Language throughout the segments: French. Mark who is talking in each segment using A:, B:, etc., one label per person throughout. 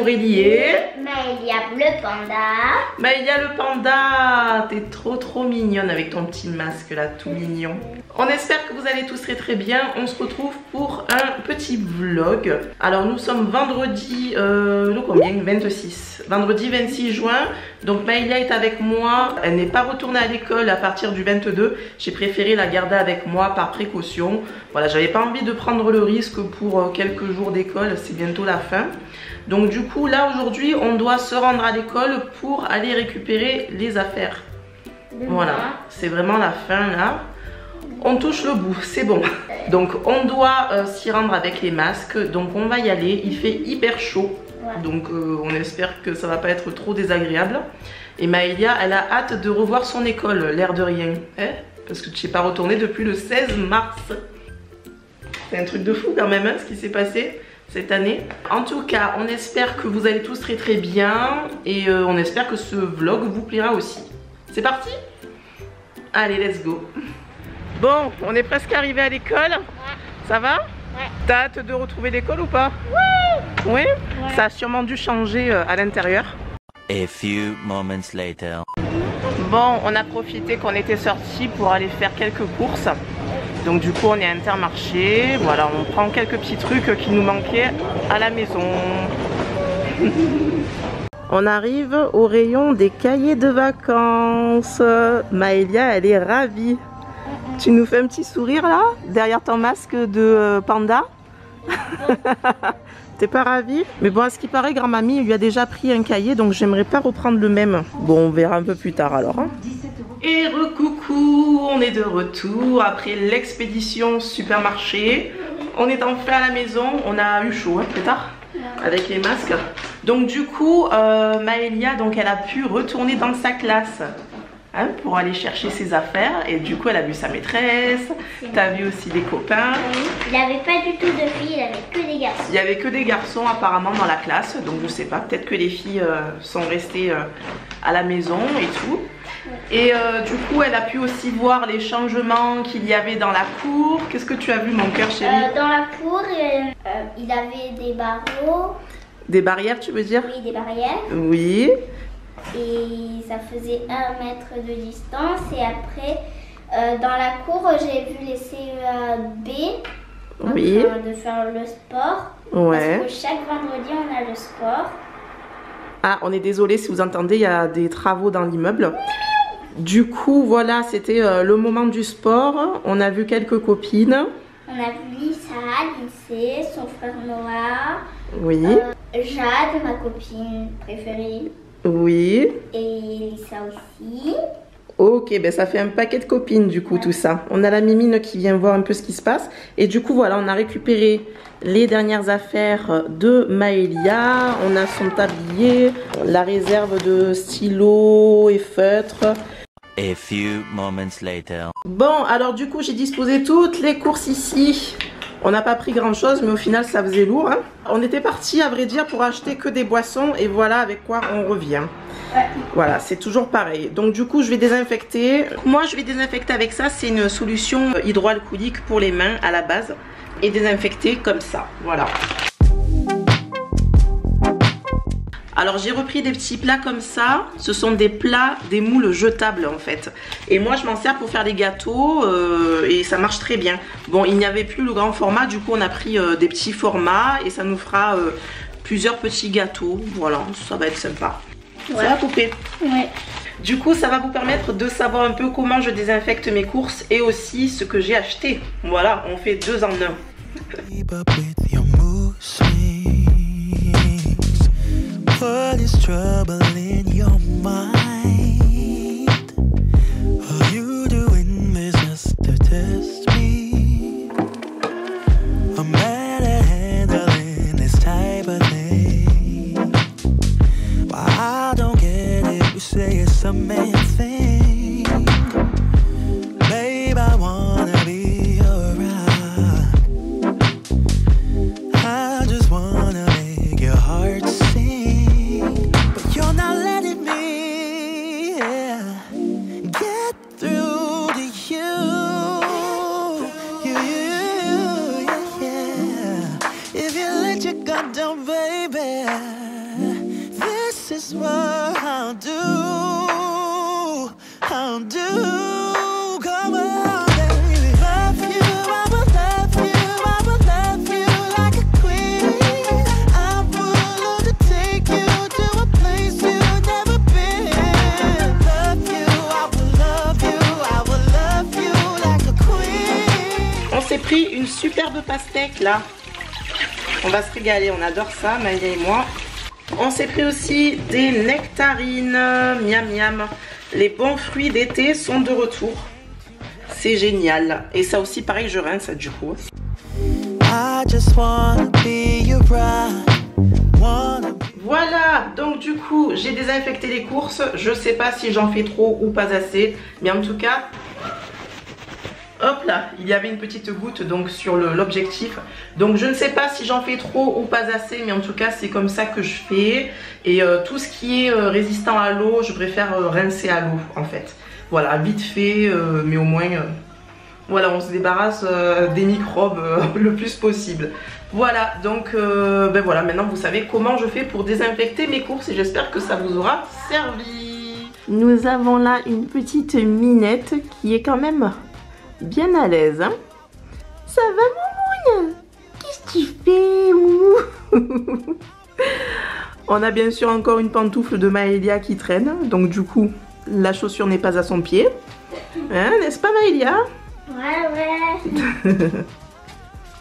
A: Aurélie.
B: Mais il y a le panda.
A: Mais il y a le panda. T'es trop mignonne avec ton petit masque là, tout mignon. On espère que vous allez tous très bien. On se retrouve pour un petit vlog. Alors nous sommes vendredi, le combien? 26. Vendredi 26 juin. Donc Maëlia est avec moi. Elle n'est pas retournée à l'école à partir du 22. J'ai préféré la garder avec moi par précaution. Voilà, j'avais pas envie de prendre le risque pour quelques jours d'école. C'est bientôt la fin. Donc du coup là aujourd'hui on doit se rendre à l'école pour aller récupérer les affaires. Voilà, c'est vraiment la fin là. On touche le bout, c'est bon. Donc on doit s'y rendre avec les masques. Donc on va y aller, il fait hyper chaud. Donc on espère que ça va pas être trop désagréable. Et Maëlia elle a hâte de revoir son école, l'air de rien, hein, parce que tu n'es pas retournée depuis le 16 mars. C'est un truc de fou quand même hein, ce qui s'est passé cette année. En tout cas, on espère que vous allez tous très bien et on espère que ce vlog vous plaira aussi. C'est parti? Allez, let's go. Bon, on est presque arrivé à l'école. Ça va? Ouais. T'as hâte de retrouver l'école ou pas? Oui. Oui? Ouais. Ça a sûrement dû changer à l'intérieur.
C: A few moments later.
A: Bon, on a profité qu'on était sortis pour aller faire quelques courses. Donc du coup on est à Intermarché, voilà, on prend quelques petits trucs qui nous manquaient à la maison. On arrive au rayon des cahiers de vacances. Maëlia elle est ravie. Tu nous fais un petit sourire là, derrière ton masque de panda. T'es pas ravie? Mais bon, à ce qui paraît, grand-mamie lui a déjà pris un cahier, donc j'aimerais pas reprendre le même. Bon, on verra un peu plus tard alors. Hein. Et recoucou, on est de retour après l'expédition supermarché. On est enfin à la maison, on a eu chaud, hein, plus tard, avec les masques. Donc du coup, Maëlia, donc elle a pu retourner dans sa classe. Hein, pour aller chercher ses affaires et du coup elle a vu sa maîtresse, t'as vu aussi des copains.
B: Oui. Il n'y avait pas du tout de filles, il n'y avait que des garçons.
A: Il n'y avait que des garçons apparemment dans la classe, donc je sais pas, peut-être que les filles sont restées à la maison et tout. Et du coup elle a pu aussi voir les changements qu'il y avait dans la cour. Qu'est-ce que tu as vu mon cœur chéri?
B: Dans la cour il avait des barreaux.
A: Des barrières tu veux dire?
B: Oui, des barrières.
A: Oui.
B: Et ça faisait 1 mètre de distance et après dans la cour j'ai vu les CEAB
A: oui.
B: en train de faire le sport.
A: Ouais.
B: Parce que chaque vendredi on a le sport.
A: Ah, on est désolé si vous entendez, il y a des travaux dans l'immeuble. Du coup voilà, c'était le moment du sport. On a vu quelques copines.
B: On a vu Lisa, Lindsay, son frère Noah.
A: Oui.
B: Jade, ma copine préférée.
A: Oui.
B: Et Lisa aussi.
A: Ok, ben ça fait un paquet de copines du coup tout ça. On a la Mimine qui vient voir un peu ce qui se passe. Et du coup voilà, on a récupéré les dernières affaires de Maëlia. On a son tablier, la réserve de stylos et feutres.
C: A few moments later.
A: Bon, alors du coup j'ai disposé toutes les courses ici. On n'a pas pris grand chose, mais au final ça faisait lourd. Hein. On était parti à vrai dire pour acheter que des boissons et voilà avec quoi on revient. Ouais. Voilà, c'est toujours pareil. Donc du coup je vais désinfecter. Moi je vais désinfecter avec ça, c'est une solution hydroalcoolique pour les mains à la base. Et désinfecter comme ça, voilà. Alors j'ai repris des petits plats comme ça. Ce sont des plats, des moules jetables en fait. Et moi je m'en sers pour faire des gâteaux et ça marche très bien. Bon, il n'y avait plus le grand format, du coup on a pris des petits formats et ça nous fera plusieurs petits gâteaux. Voilà, ça va être sympa. Ouais. Ça va poupée?
B: Ouais.
A: Du coup ça va vous permettre de savoir un peu comment je désinfecte mes courses et aussi ce que j'ai acheté. Voilà, on fait 2 en 1.
D: What is trouble in your mind? Are you doing this just to test me? I'm bad at handling this type of thing. But I don't get it, you say it's a man thing. Babe, I wanna be your rock. I just wanna make your heart sing. But you're not letting is what I'll do. I'll do. Come on, baby. Love you, I will love you, I will love you like a queen. I will love to take you to a place you've never been. Love you, I will love you, I will love you like a queen.
A: On s'est pris une superbe pastèque là. On va se régaler, on adore ça, Maïlia et moi. On s'est pris aussi des nectarines, miam miam. Les bons fruits d'été sont de retour. C'est génial. Et ça aussi, pareil, je rince du coup. Voilà, donc du coup, j'ai désinfecté les courses. Je sais pas si j'en fais trop ou pas assez. Mais en tout cas, hop là, il y avait une petite goutte donc sur l'objectif. Donc je ne sais pas si j'en fais trop ou pas assez, mais en tout cas c'est comme ça que je fais. Et tout ce qui est résistant à l'eau, je préfère rincer à l'eau en fait. Voilà, vite fait, mais au moins voilà, on se débarrasse des microbes le plus possible. Voilà, donc ben voilà, maintenant vous savez comment je fais pour désinfecter mes courses et j'espère que ça vous aura servi. Nous avons là une petite minette qui est quand même bien à l'aise, hein. Ça va, Moumougne? Qu'est-ce que tu fais, Moumou? On a bien sûr encore une pantoufle de Maëlia qui traîne, donc du coup, la chaussure n'est pas à son pied. Hein, n'est-ce pas, Maëlia?
B: Ouais.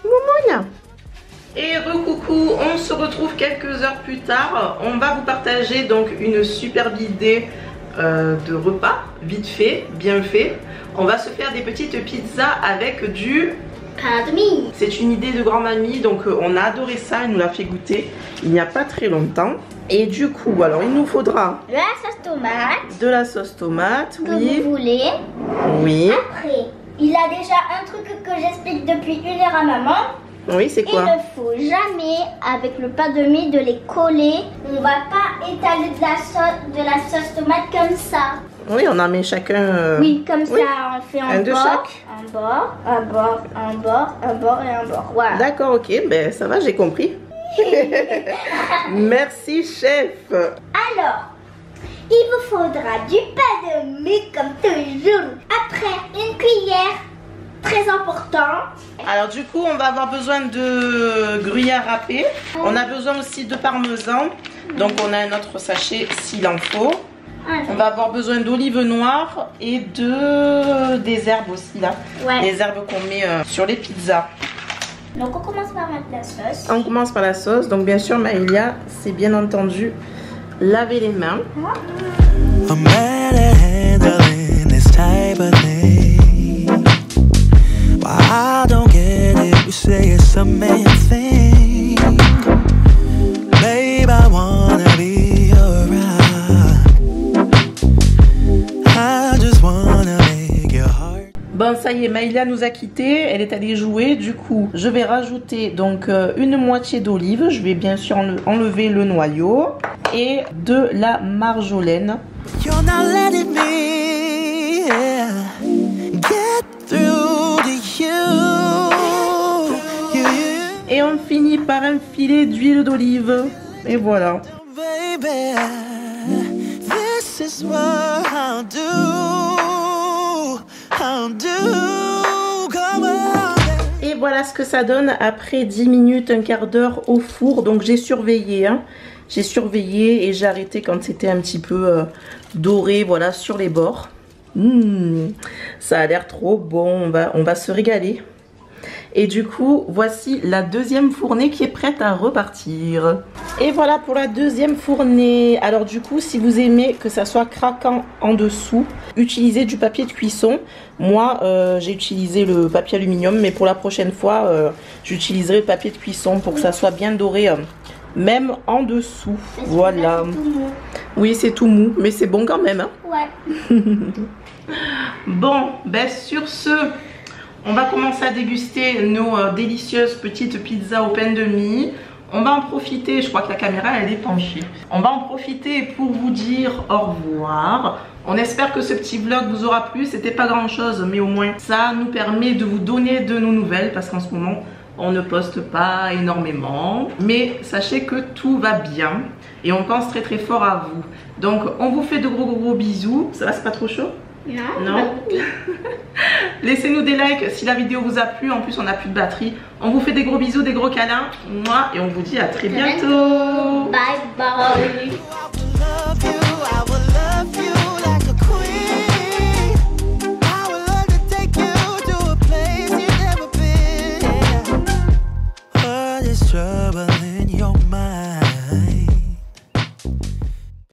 A: Moumougne. Et recoucou, on se retrouve quelques heures plus tard. On va vous partager donc une superbe idée de repas, vite fait, bien fait. On va se faire des petites pizzas avec du
B: pain de mie.
A: C'est une idée de grand-mamie, donc on a adoré ça, elle nous l'a fait goûter il n'y a pas très longtemps. Et du coup, alors il nous faudra
B: de la sauce tomate.
A: De la sauce tomate,
B: que
A: oui.
B: vous voulez.
A: Oui.
B: Après, il a déjà un truc que j'explique depuis 1 heure à maman.
A: Oui, c'est quoi?
B: Il ne faut jamais, avec le pain de mie, de les coller. On va pas étaler de la sauce tomate comme ça.
A: Oui, on en met chacun.
B: Oui, comme
A: oui.
B: ça, on fait
A: un de chaque.
B: Un bord, un bord, un bord, un bord et un bord. Voilà.
A: D'accord, ok, ben ça va, j'ai compris. Merci, chef.
B: Alors, il vous faudra du pain de mie comme toujours. Après, une cuillère, très important.
A: Alors du coup, on va avoir besoin de gruyère râpée. On a besoin aussi de parmesan. Donc on a un autre sachet s'il en faut. On va avoir besoin d'olives noires et des herbes aussi là.
B: Ouais.
A: Les herbes qu'on met sur les pizzas.
B: Donc on commence par mettre la sauce.
A: On commence par la sauce. Donc bien sûr, Maëlia, c'est bien entendu laver les mains.
D: I'm mad at handling this type of thing. Why I don't get it, you say it's a man thing. Babe, I wanna be around. I just wanna make your heart.
A: Bon, ça y est, Maëlia nous a quittés, elle est allée jouer. Du coup, je vais rajouter donc une moitié d'olive. Je vais bien sûr enlever le noyau et de la marjolaine.
D: You're not letting me get through to you.
A: Et on finit par un filet d'huile d'olive. Et voilà.
D: Baby, this is what I'll do. I'll do. Come on.
A: Et voilà ce que ça donne après 10 minutes, un quart d'heure au four. Donc j'ai surveillé, hein. J'ai surveillé et j'ai arrêté quand c'était un petit peu doré, voilà, sur les bords. Ça a l'air trop bon, on va se régaler. Et du coup, voici la deuxième fournée qui est prête à repartir. Et voilà pour la deuxième fournée. Alors du coup, si vous aimez que ça soit craquant en dessous, utilisez du papier de cuisson. Moi, j'ai utilisé le papier aluminium, mais pour la prochaine fois, j'utiliserai le papier de cuisson pour que ça soit bien doré. Même en dessous, voilà. Oui, c'est tout mou, mais c'est bon quand même, hein.
B: Ouais.
A: Bon, ben sur ce, on va commencer à déguster nos délicieuses petites pizzas au pain de mie. On va en profiter, je crois que la caméra elle est penchée. On va en profiter pour vous dire au revoir. On espère que ce petit vlog vous aura plu. C'était pas grand chose, mais au moins ça nous permet de vous donner de nos nouvelles parce qu'en ce moment On ne poste pas énormément, mais sachez que tout va bien et on pense très très fort à vous. Donc on vous fait de gros bisous. Ça va, c'est pas trop chaud? Non. Laissez-nous des likes si la vidéo vous a plu. En plus on n'a plus de batterie. On vous fait des gros bisous, des gros câlins. Moi, et on vous dit à très bientôt.
B: Bye bye.